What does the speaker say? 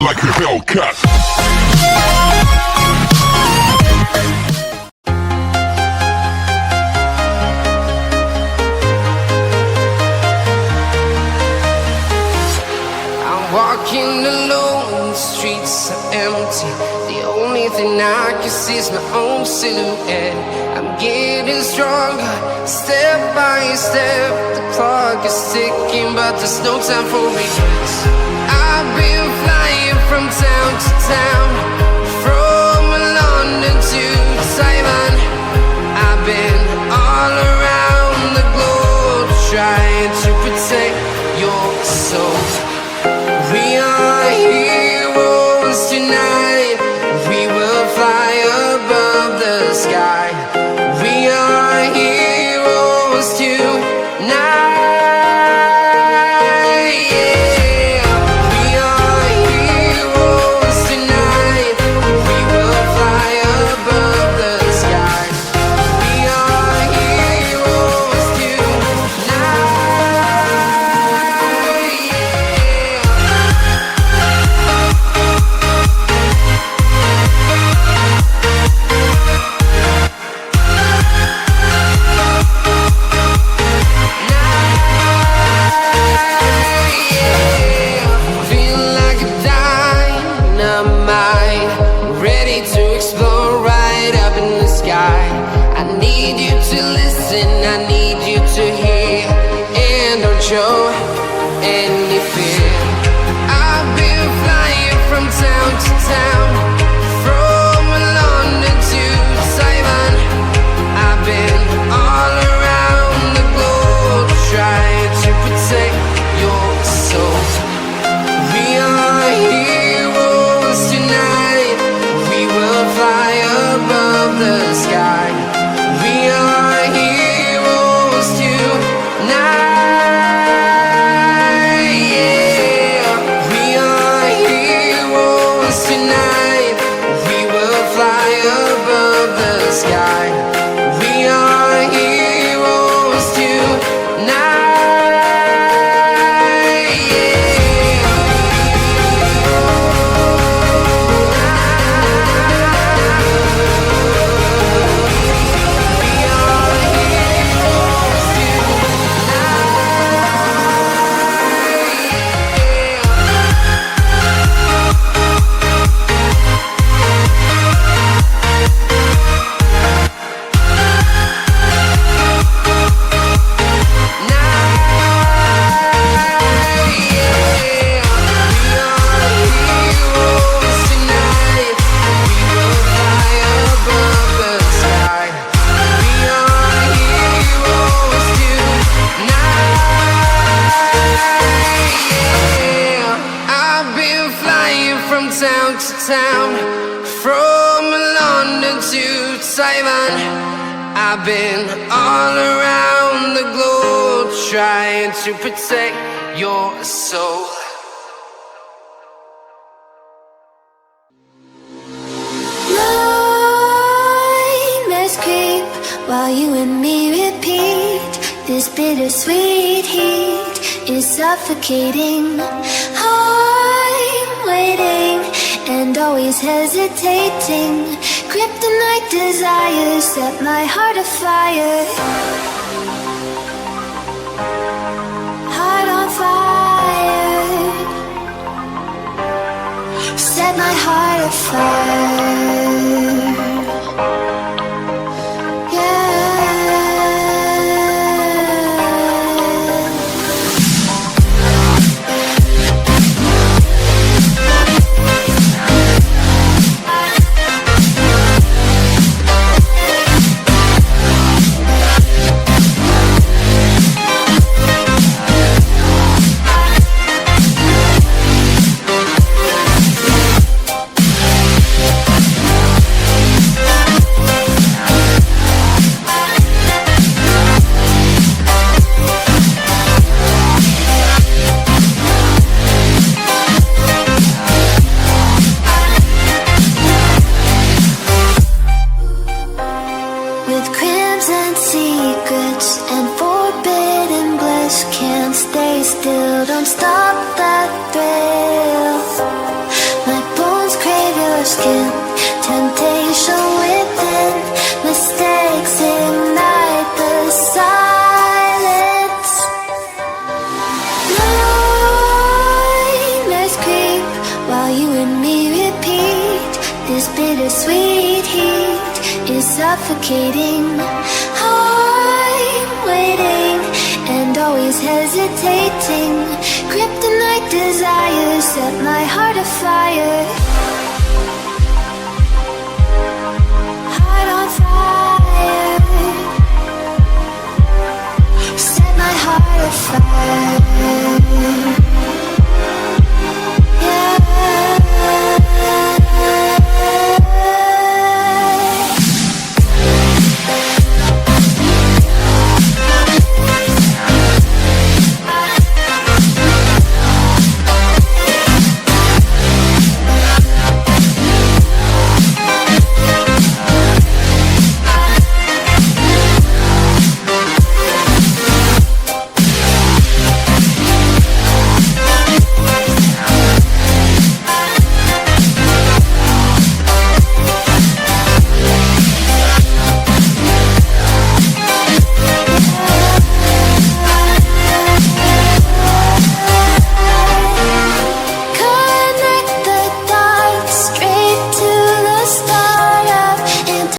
like a Hellcat. Walking alone, the streets are empty. The only thing I can see is my own silhouette. I'm getting stronger, step by step. The clock is ticking, but there's no time for regrets. I've been flying from town to town, from London to Taiwan. I've been all around the globe, trying to protect your soul. We are heroes tonight. We will fly above the sky. We are heroes tonight. Yeah. We are heroes tonight. We will fly above the sky. We are heroes tonight. Show any fear. I've been flying from town to town, from London to Taiwan. I've been all around the globe, trying to protect your soul. We are heroes tonight. We will fly above the sky. We are heroes tonight. Town to town, from London to Taiwan. I've been all around the globe, trying to protect your soul. Nightmares creep while you and me repeat. This bittersweet heat is suffocating. I'm waiting and always hesitating. Kryptonite desires set my heart afire. Heart on fire. Set my heart afire. skin. Temptation within, mistakes ignite the silence. Nightmares creep while you and me repeat. This bittersweet heat is suffocating. I'm waiting and always hesitating. Kryptonite desires set my heart afire. Heart on fire. Set my heart afire.